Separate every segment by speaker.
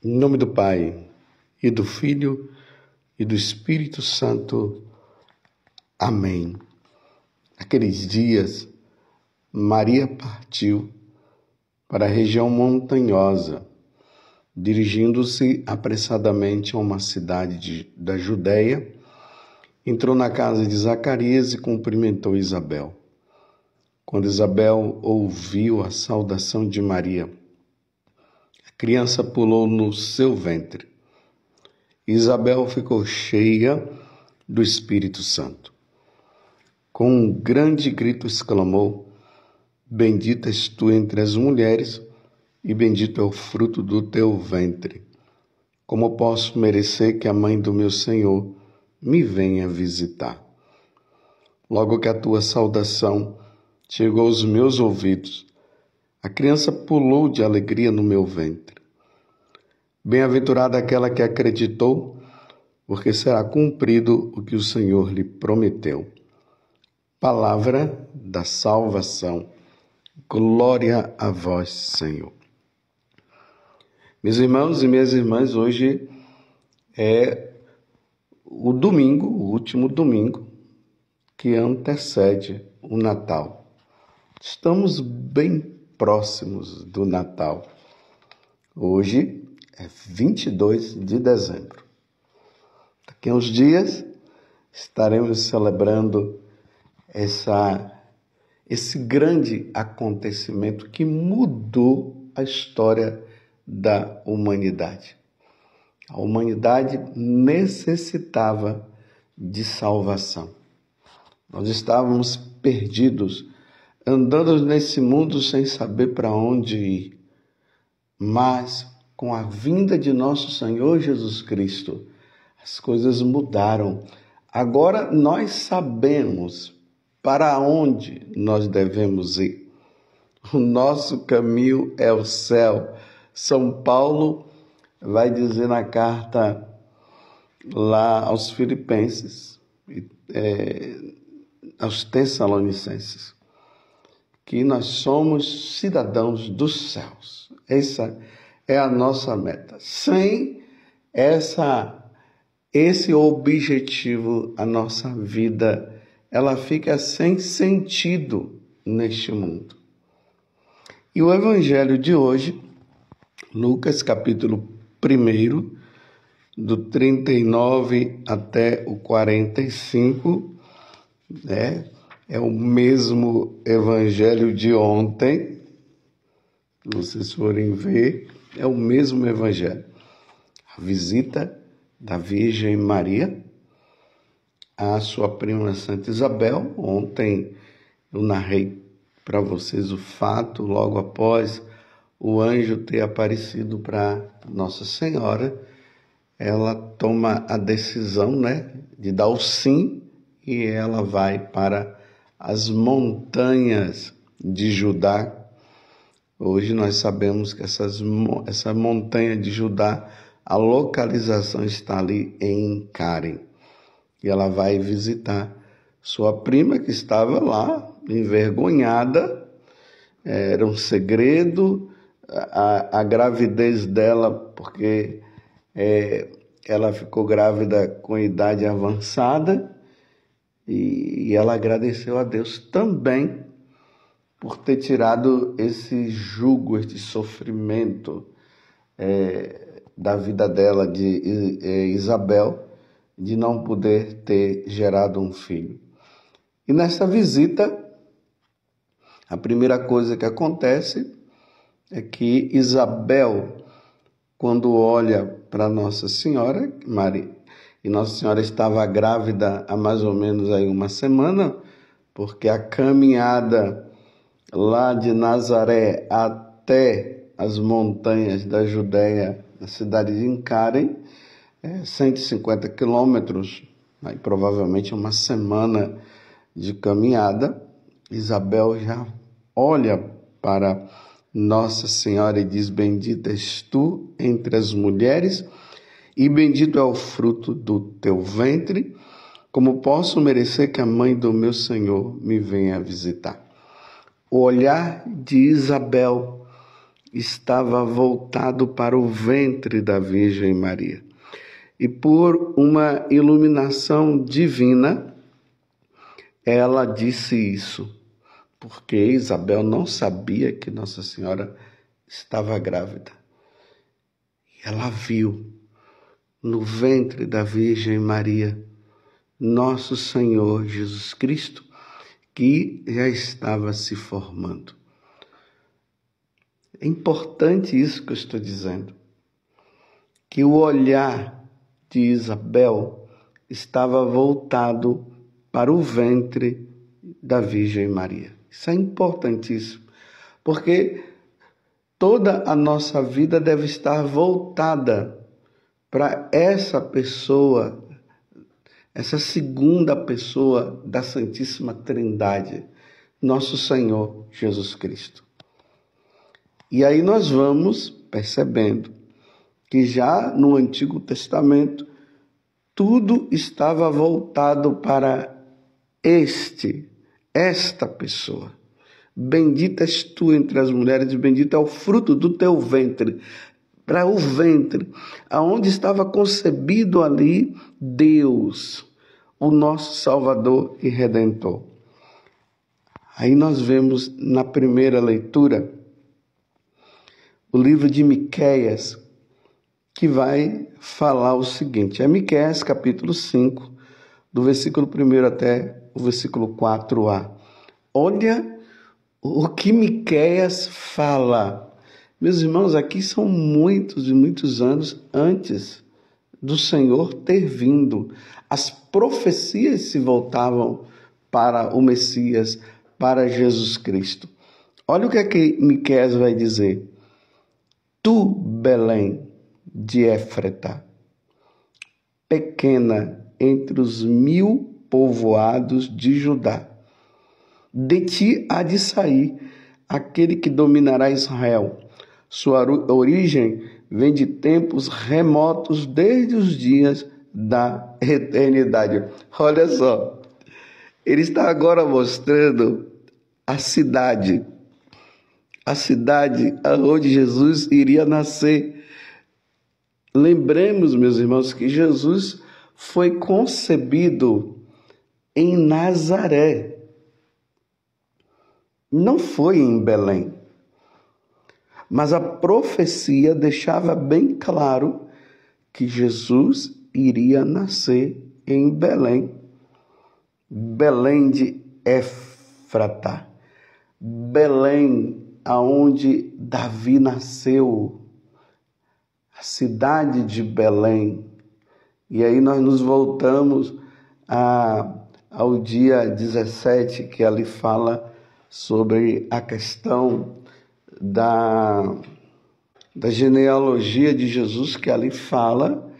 Speaker 1: Em nome do Pai, e do Filho, e do Espírito Santo. Amém. Naqueles dias, Maria partiu para a região montanhosa, dirigindo-se apressadamente a uma cidade da Judéia, entrou na casa de Zacarias e cumprimentou Isabel. Quando Isabel ouviu a saudação de Maria, a criança pulou no seu ventre. Isabel ficou cheia do Espírito Santo. Com um grande grito exclamou: Bendita és tu entre as mulheres, e bendito é o fruto do teu ventre. Como posso merecer que a mãe do meu Senhor me venha visitar? Logo que a tua saudação chegou aos meus ouvidos, a criança pulou de alegria no meu ventre. Bem-aventurada aquela que acreditou, porque será cumprido o que o Senhor lhe prometeu. Palavra da salvação. Glória a vós, Senhor. Meus irmãos e minhas irmãs, hoje é o domingo, o último domingo que antecede o Natal. Estamos bem próximos do Natal. Hoje é 22 de dezembro. Daqui a uns dias estaremos celebrando esse grande acontecimento que mudou a história da humanidade. A humanidade necessitava de salvação. Nós estávamos perdidos, andando nesse mundo sem saber para onde ir. Mas, com a vinda de nosso Senhor Jesus Cristo, as coisas mudaram. Agora nós sabemos para onde nós devemos ir. O nosso caminho é o céu. São Paulo vai dizer na carta lá aos Filipenses, aos Tessalonicenses, que nós somos cidadãos dos céus. Essa é a nossa meta. Sem esse objetivo, a nossa vida ela fica sem sentido neste mundo. E o evangelho de hoje, Lucas capítulo 1, do 39 até o 45, é o mesmo evangelho de ontem. Se vocês forem ver, é o mesmo evangelho. A visita da Virgem Maria à sua prima Santa Isabel. Ontem eu narrei para vocês o fato, logo após o anjo ter aparecido para Nossa Senhora, ela toma a decisão, de dar o sim, e ela vai para as montanhas de Judá. Hoje nós sabemos que essa montanha de Judá, a localização está ali em Karen. E ela vai visitar sua prima que estava lá, envergonhada. Era um segredo a gravidez dela, porque ela ficou grávida com idade avançada, e ela agradeceu a Deus também por ter tirado esse jugo, esse sofrimento da vida dela, de Isabel, de não poder ter gerado um filho. E nessa visita, a primeira coisa que acontece é que Isabel, quando olha para Nossa Senhora, Maria, e Nossa Senhora estava grávida há mais ou menos aí uma semana, porque a caminhada lá de Nazaré até as montanhas da Judéia, na cidade de Karen, 150 quilômetros, aí provavelmente uma semana de caminhada. Isabel já olha para Nossa Senhora e diz: Bendita és tu entre as mulheres, e bendito é o fruto do teu ventre. Como posso merecer que a mãe do meu Senhor me venha visitar? O olhar de Isabel estava voltado para o ventre da Virgem Maria. E por uma iluminação divina, ela disse isso, porque Isabel não sabia que Nossa Senhora estava grávida. E ela viu no ventre da Virgem Maria nosso Senhor Jesus Cristo, que já estava se formando. É importante isso que eu estou dizendo, que o olhar de Isabel estava voltado para o ventre da Virgem Maria. Isso é importantíssimo, porque toda a nossa vida deve estar voltada para essa pessoa, essa segunda pessoa da Santíssima Trindade, nosso Senhor Jesus Cristo. E aí nós vamos percebendo que já no Antigo Testamento tudo estava voltado para esta pessoa. Bendita és tu entre as mulheres, e bendito é o fruto do teu ventre. Para o ventre, aonde estava concebido ali Deus, o nosso Salvador e Redentor. Aí nós vemos na primeira leitura o livro de Miqueias, que vai falar o seguinte. É Miqueias capítulo 5, do versículo 1 até o versículo 4a. Olha o que Miqueias fala. Meus irmãos, aqui são muitos e muitos anos antes do Senhor ter vindo. As profecias se voltavam para o Messias, para Jesus Cristo. Olha o que é que Miqueias vai dizer. Tu, Belém de Éfrata, pequena entre os 1000 povoados de Judá, de ti há de sair aquele que dominará Israel. Sua origem vem de tempos remotos, desde os dias da eternidade. Olha só, ele está agora mostrando a cidade onde Jesus iria nascer. Lembremos, meus irmãos, que Jesus foi concebido em Nazaré. Não foi em Belém. Mas a profecia deixava bem claro que Jesus iria nascer em Belém. Belém de Éfrata. Belém, aonde Davi nasceu. A cidade de Belém. E aí nós nos voltamos ao dia 17, que ali fala sobre a questão da genealogia de Jesus, que ali fala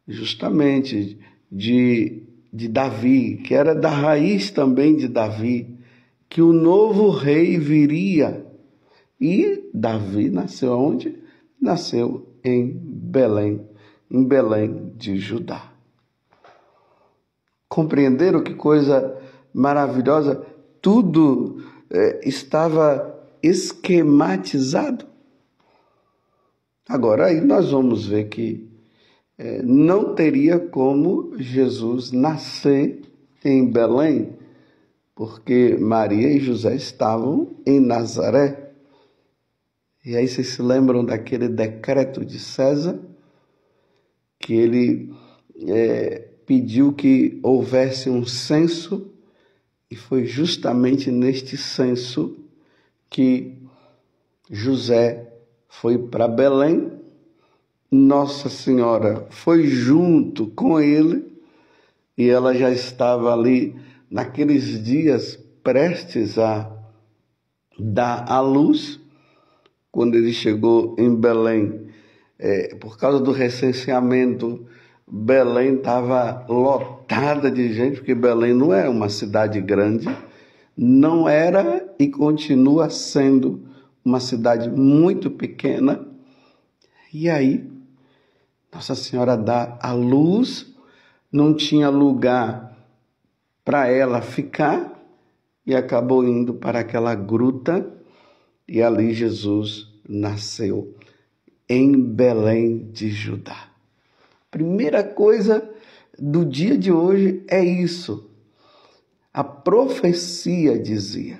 Speaker 1: justamente de Davi, que era da raiz também de Davi, que o novo rei viria. E Davi nasceu onde? Nasceu em Belém de Judá. Compreenderam que coisa maravilhosa? Tudo estava esquematizado. Agora aí nós vamos ver que não teria como Jesus nascer em Belém, porque Maria e José estavam em Nazaré. E aí vocês se lembram daquele decreto de César, que ele pediu que houvesse um censo, e foi justamente neste censo que José foi para Belém, Nossa Senhora foi junto com ele, e ela já estava ali naqueles dias prestes a dar à luz. Quando ele chegou em Belém, por causa do recenseamento, Belém estava lotada de gente, porque Belém não é uma cidade grande, não era e continua sendo uma cidade muito pequena. E aí, Nossa Senhora dá à luz, não tinha lugar para ela ficar, e acabou indo para aquela gruta, e ali Jesus nasceu em Belém de Judá. Primeira coisa do dia de hoje é isso. A profecia dizia.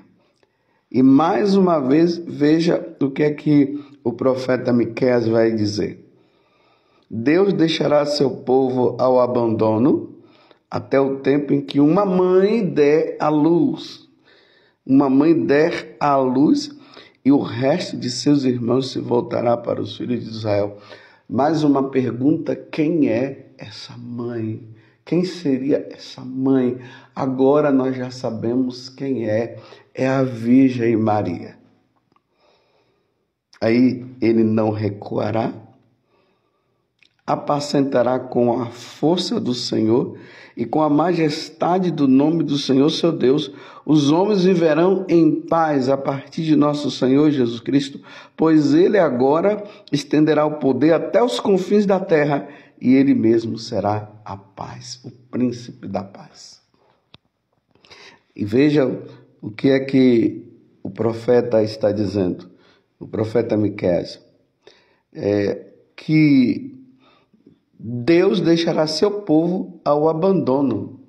Speaker 1: E mais uma vez, veja o que é que o profeta Miqueias vai dizer. Deus deixará seu povo ao abandono até o tempo em que uma mãe der à luz. Uma mãe der à luz e o resto de seus irmãos se voltará para os filhos de Israel. Mais uma pergunta: quem é essa mãe? Quem seria essa mãe? Agora nós já sabemos quem é. É a Virgem Maria. Aí ele não recuará, apacentará com a força do Senhor e com a majestade do nome do Senhor seu Deus. Os homens viverão em paz a partir de nosso Senhor Jesus Cristo, pois ele agora estenderá o poder até os confins da terra e ele mesmo será a paz, o príncipe da paz. E veja o que é que o profeta está dizendo, o profeta Miqueias, que Deus deixará seu povo ao abandono.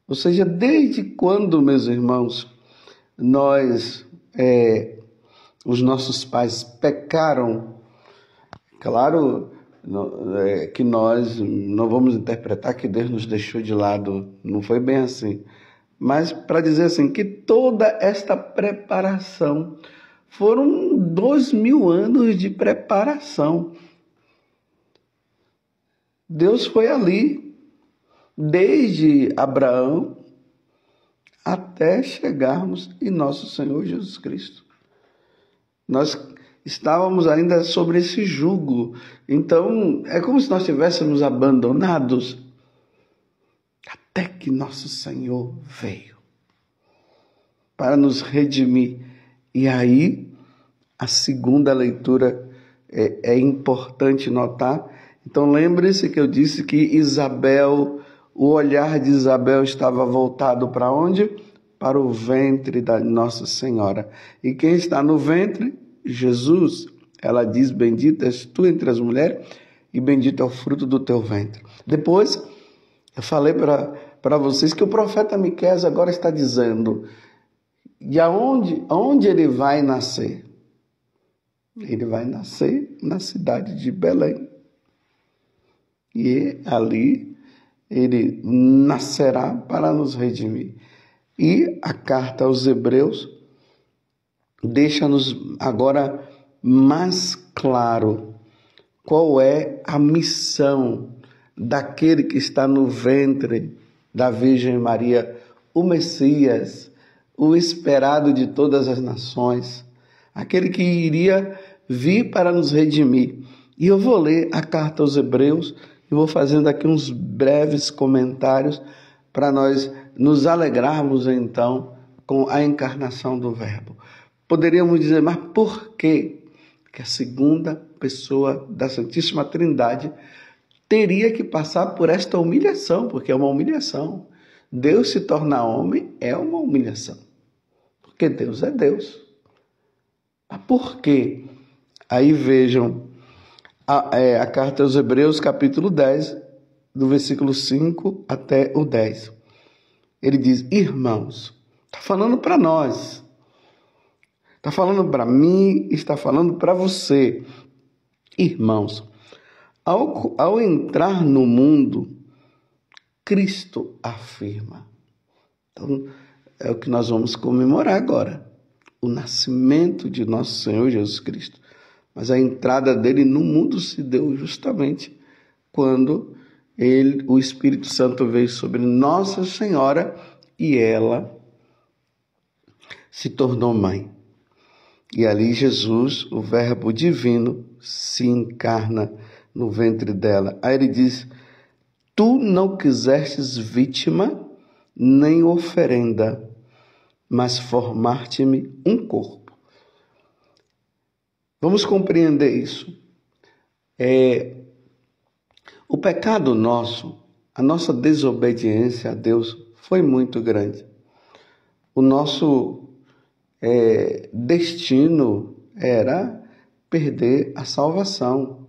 Speaker 1: Ou seja, desde quando, meus irmãos, os nossos pais pecaram? Claro que nós não vamos interpretar que Deus nos deixou de lado, não foi bem assim. Mas para dizer assim, que toda esta preparação, foram 2000 anos de preparação. Deus foi ali, desde Abraão até chegarmos em nosso Senhor Jesus Cristo. Nós estávamos ainda sobre esse jugo. Então, é como se nós estivéssemos abandonados até que nosso Senhor veio para nos redimir. E aí, a segunda leitura é importante notar. Então, lembre-se que eu disse que Isabel, o olhar de Isabel estava voltado para onde? Para o ventre da Nossa Senhora. E quem está no ventre? Jesus. Ela diz: bendita és tu entre as mulheres e bendito é o fruto do teu ventre. Depois, eu falei para vocês que o profeta Miqueias agora está dizendo, e aonde ele vai nascer? Ele vai nascer na cidade de Belém. E ali ele nascerá para nos redimir. E a carta aos Hebreus deixa-nos agora mais claro qual é a missão daquele que está no ventre da Virgem Maria, o Messias, o esperado de todas as nações, aquele que iria vir para nos redimir. E eu vou ler a carta aos Hebreus e vou fazendo aqui uns breves comentários para nós nos alegrarmos então com a encarnação do Verbo. Poderíamos dizer, mas por quê que a segunda pessoa da Santíssima Trindade teria que passar por esta humilhação? Porque é uma humilhação. Deus se tornar homem é uma humilhação. Porque Deus é Deus. Mas por quê? Aí vejam a carta aos Hebreus, capítulo 10, do versículo 5 até o 10. Ele diz: irmãos, está falando para nós, está falando para mim, está falando para você. Irmãos, ao entrar no mundo, Cristo afirma. Então, é o que nós vamos comemorar agora, o nascimento de nosso Senhor Jesus Cristo. Mas a entrada dele no mundo se deu justamente quando o Espírito Santo veio sobre Nossa Senhora e ela se tornou mãe. E ali Jesus, o Verbo divino, se encarna no ventre dela. Aí ele diz: tu não quisestes vítima nem oferenda, mas formar-te-me um corpo. Vamos compreender isso. O pecado nosso, a nossa desobediência a Deus foi muito grande. O nosso destino era perder a salvação.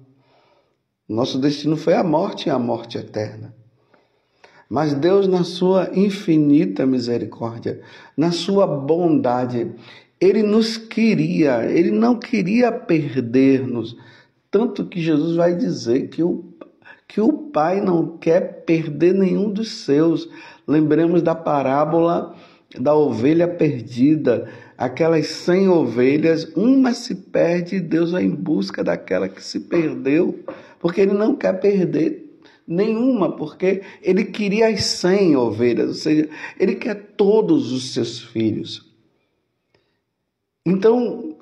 Speaker 1: Nosso destino foi a morte e a morte eterna. Mas Deus, na sua infinita misericórdia, na sua bondade, Ele nos queria, Ele não queria perder-nos. Tanto que Jesus vai dizer que o Pai não quer perder nenhum dos seus. Lembremos da parábola da ovelha perdida. Aquelas 100 ovelhas, uma se perde e Deus vai em busca daquela que se perdeu. Porque Ele não quer perder nenhuma, porque Ele queria as 100 ovelhas, ou seja, Ele quer todos os seus filhos. Então,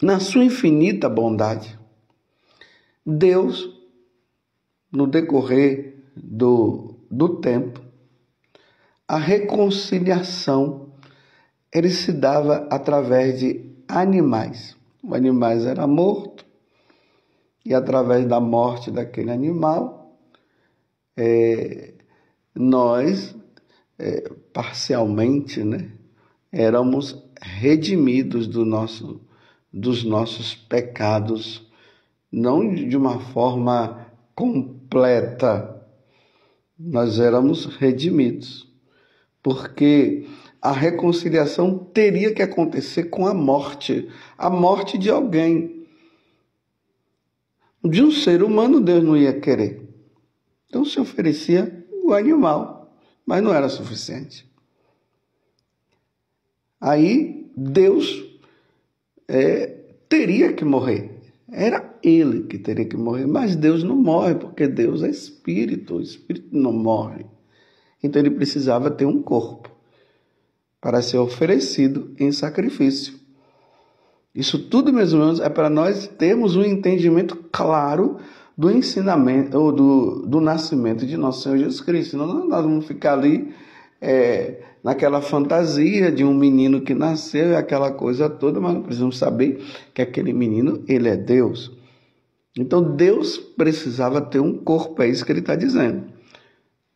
Speaker 1: na sua infinita bondade, Deus, no decorrer do tempo, a reconciliação, ele se dava através de animais. O animal era morto, e através da morte daquele animal, nós, parcialmente, éramos redimidos dos nossos pecados, não de uma forma completa. Nós éramos redimidos, porque a reconciliação teria que acontecer com a morte de alguém. De um ser humano, Deus não ia querer. Então se oferecia o animal, mas não era suficiente. Aí Deus teria que morrer. Era Ele que teria que morrer, mas Deus não morre, porque Deus é Espírito, o Espírito não morre. Então Ele precisava ter um corpo para ser oferecido em sacrifício. Isso tudo, meus irmãos, é para nós termos um entendimento claro do ensinamento, ou do nascimento de nosso Senhor Jesus Cristo. Senão nós vamos ficar ali naquela fantasia de um menino que nasceu e aquela coisa toda, mas precisamos saber que aquele menino, ele é Deus. Então Deus precisava ter um corpo, é isso que ele está dizendo.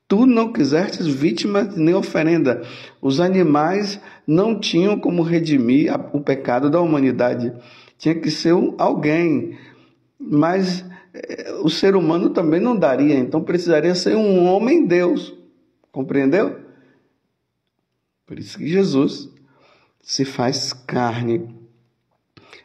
Speaker 1: Tu não quisestes vítima nem oferenda. Os animais não tinham como redimir o pecado da humanidade. Tinha que ser alguém. Mas o ser humano também não daria. Então precisaria ser um homem-deus. Compreendeu? Por isso que Jesus se faz carne.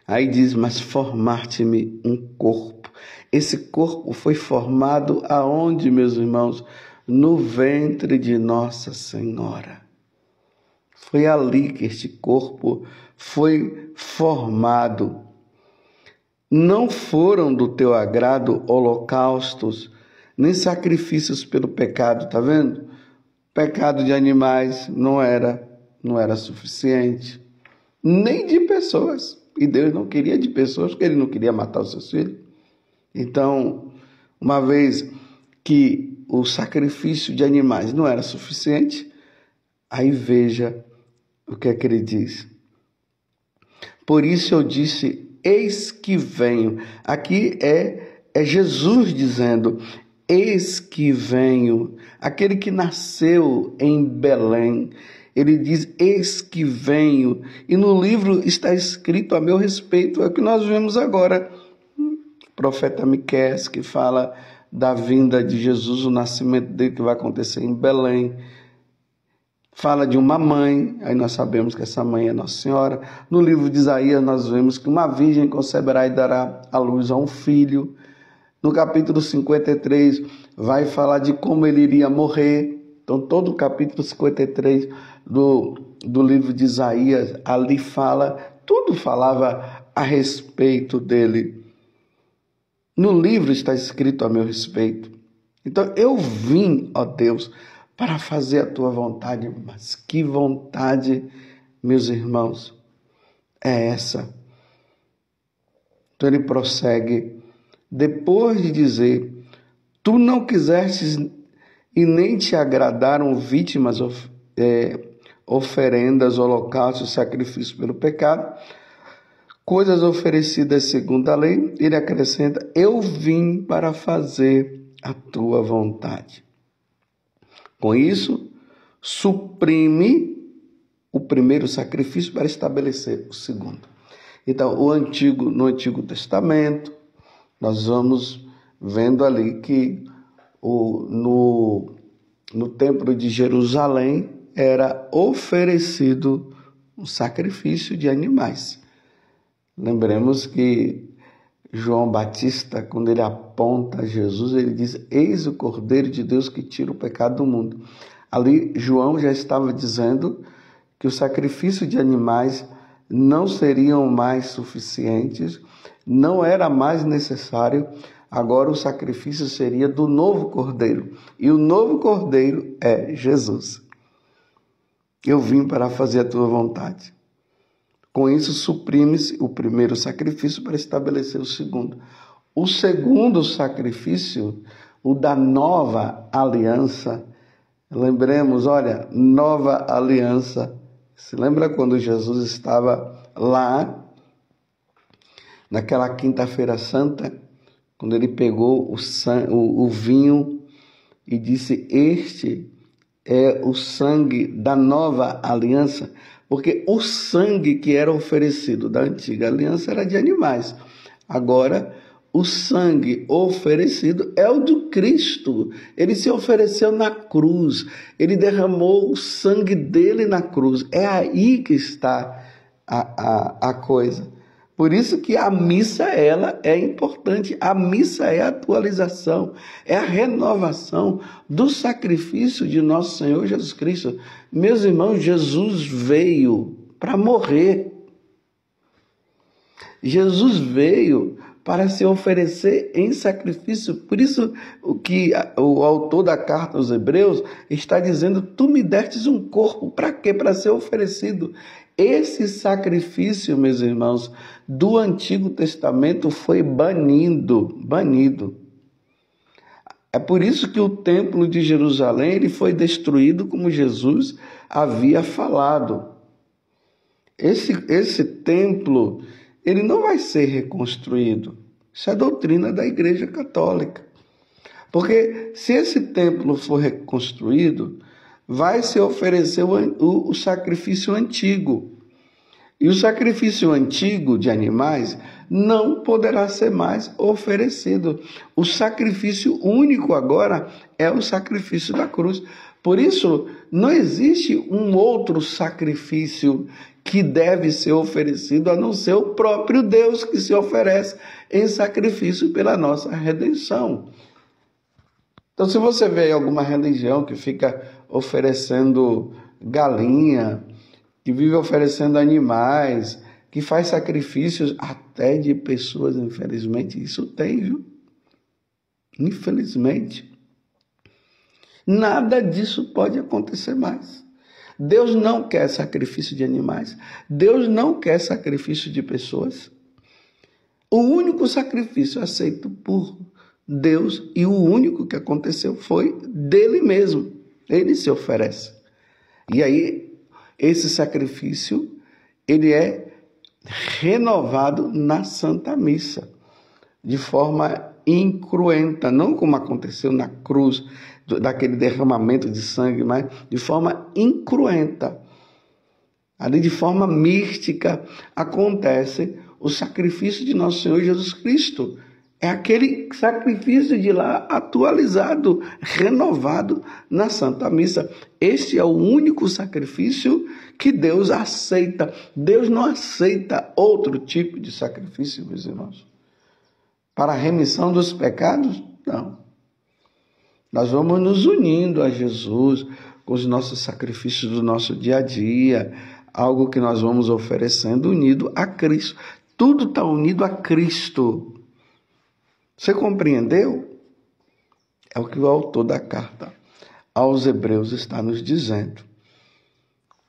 Speaker 1: Aí diz, mas formar-te-me um corpo. Esse corpo foi formado aonde, meus irmãos? No ventre de Nossa Senhora. Foi ali que este corpo foi formado. Não foram do teu agrado holocaustos, nem sacrifícios pelo pecado, tá vendo? Pecado de animais não era suficiente, nem de pessoas. E Deus não queria de pessoas, porque Ele não queria matar os seus filhos. Então, uma vez que o sacrifício de animais não era suficiente, aí veja o que é que ele diz. Por isso eu disse, eis que venho. Aqui é Jesus dizendo, eis que venho. Aquele que nasceu em Belém, ele diz, eis que venho. E no livro está escrito a meu respeito, é o que nós vemos agora. O profeta Miqueias, que fala da vinda de Jesus, o nascimento dele que vai acontecer em Belém. Fala de uma mãe, aí nós sabemos que essa mãe é Nossa Senhora. No livro de Isaías nós vemos que uma virgem conceberá e dará à luz a um filho. No capítulo 53 vai falar de como ele iria morrer. Então todo o capítulo 53 do livro de Isaías ali tudo falava a respeito dele. No livro está escrito a meu respeito. Então eu vim, ó Deus, para fazer a tua vontade. Mas que vontade, meus irmãos, é essa? Então ele prossegue, depois de dizer, tu não quisestes e nem te agradaram vítimas, oferendas, holocaustos, sacrifícios pelo pecado, coisas oferecidas segundo a lei, ele acrescenta, eu vim para fazer a tua vontade. Com isso, suprime o primeiro sacrifício para estabelecer o segundo. Então, no Antigo Testamento, nós vamos vendo ali que no Templo de Jerusalém era oferecido um sacrifício de animais. Lembremos que João Batista, quando ele aponta Jesus, ele diz: eis o Cordeiro de Deus que tira o pecado do mundo. Ali, João já estava dizendo que o sacrifício de animais não seriam mais suficientes, não era mais necessário, agora o sacrifício seria do novo Cordeiro. E o novo Cordeiro é Jesus. Eu vim para fazer a tua vontade. Com isso, suprime-se o primeiro sacrifício para estabelecer o segundo. O segundo sacrifício, o da nova aliança, lembremos, olha, nova aliança. Se lembra quando Jesus estava lá, naquela quinta-feira santa, quando ele pegou o vinho e disse: este é o sangue da nova aliança, porque o sangue que era oferecido da antiga aliança era de animais. Agora, o sangue oferecido é o do Cristo. Ele se ofereceu na cruz. Ele derramou o sangue dele na cruz. É aí que está a coisa. Por isso que a missa, ela é importante. A missa é a atualização, é a renovação do sacrifício de nosso Senhor Jesus Cristo. Meus irmãos, Jesus veio para morrer. Jesus veio para se oferecer em sacrifício. Por isso o que o autor da carta aos Hebreus está dizendo: tu me destes um corpo. Para quê? Para ser oferecido. Esse sacrifício, meus irmãos, do Antigo Testamento foi banido. É por isso que o Templo de Jerusalém ele foi destruído, como Jesus havia falado. Esse templo ele não vai ser reconstruído. Isso é doutrina da Igreja Católica. Porque se esse templo for reconstruído, vai se oferecer o sacrifício antigo. E o sacrifício antigo de animais não poderá ser mais oferecido. O sacrifício único agora é o sacrifício da cruz. Por isso, não existe um outro sacrifício que deve ser oferecido a não ser o próprio Deus que se oferece em sacrifício pela nossa redenção. Então, se você vê alguma religião que fica oferecendo galinha, que vive oferecendo animais, que faz sacrifícios até de pessoas, infelizmente, isso tem, viu? Infelizmente. Nada disso pode acontecer mais. Deus não quer sacrifício de animais. Deus não quer sacrifício de pessoas. O único sacrifício aceito por Deus e o único que aconteceu foi dele mesmo. Ele se oferece. E aí, esse sacrifício, ele é renovado na Santa Missa, de forma incruenta, não como aconteceu na cruz, daquele derramamento de sangue, mas de forma incruenta. Ali, de forma mística, acontece o sacrifício de nosso Senhor Jesus Cristo. É aquele sacrifício de lá atualizado, renovado na Santa Missa. Este é o único sacrifício que Deus aceita. Deus não aceita outro tipo de sacrifício, meus irmãos. Para a remissão dos pecados, não. Nós vamos nos unindo a Jesus com os nossos sacrifícios do nosso dia a dia, algo que nós vamos oferecendo unido a Cristo. Tudo está unido a Cristo. Você compreendeu? É o que o autor da carta aos Hebreus está nos dizendo.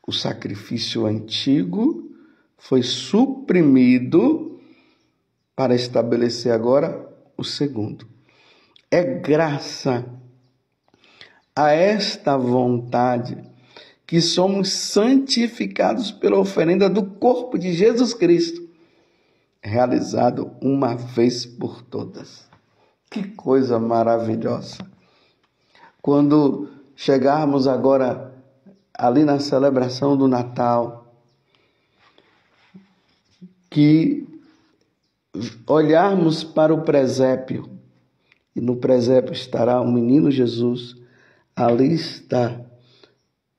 Speaker 1: O sacrifício antigo foi suprimido para estabelecer agora o segundo. É graça a esta vontade que somos santificados pela oferenda do corpo de Jesus Cristo, realizado uma vez por todas. Que coisa maravilhosa! Quando chegarmos agora ali na celebração do Natal, que olharmos para o presépio, e no presépio estará o menino Jesus, ali está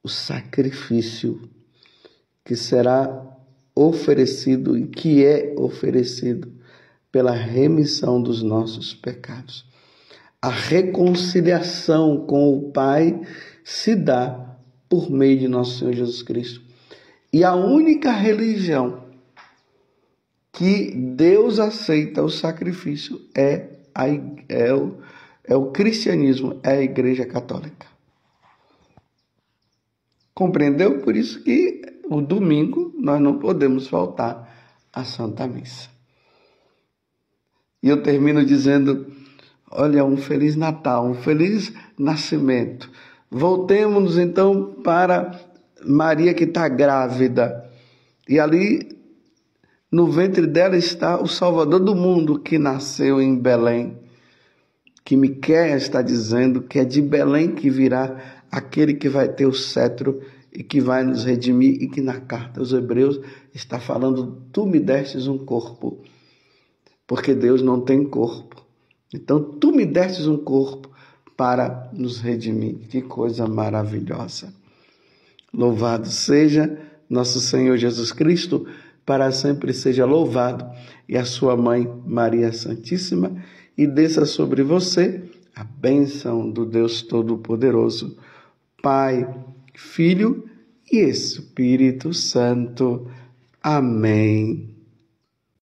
Speaker 1: o sacrifício que será oferecido e que é oferecido pela remissão dos nossos pecados. A reconciliação com o Pai se dá por meio de nosso Senhor Jesus Cristo. E a única religião que Deus aceita o sacrifício é o cristianismo, é a Igreja Católica. Compreendeu? Por isso que o domingo nós não podemos faltar à Santa Missa. E eu termino dizendo, olha, um Feliz Natal, um Feliz Nascimento. Voltemos então para Maria que está grávida. E ali no ventre dela está o Salvador do mundo que nasceu em Belém. Que Miqueias está dizendo que é de Belém que virá aquele que vai ter o cetro e que vai nos redimir, e que na carta aos Hebreus está falando, tu me destes um corpo, porque Deus não tem corpo. Então tu me destes um corpo para nos redimir. Que coisa maravilhosa. Louvado seja nosso Senhor Jesus Cristo, para sempre seja louvado, e a sua mãe Maria Santíssima, e desça sobre você a bênção do Deus Todo-Poderoso, Pai, Filho e Espírito Santo. Amém.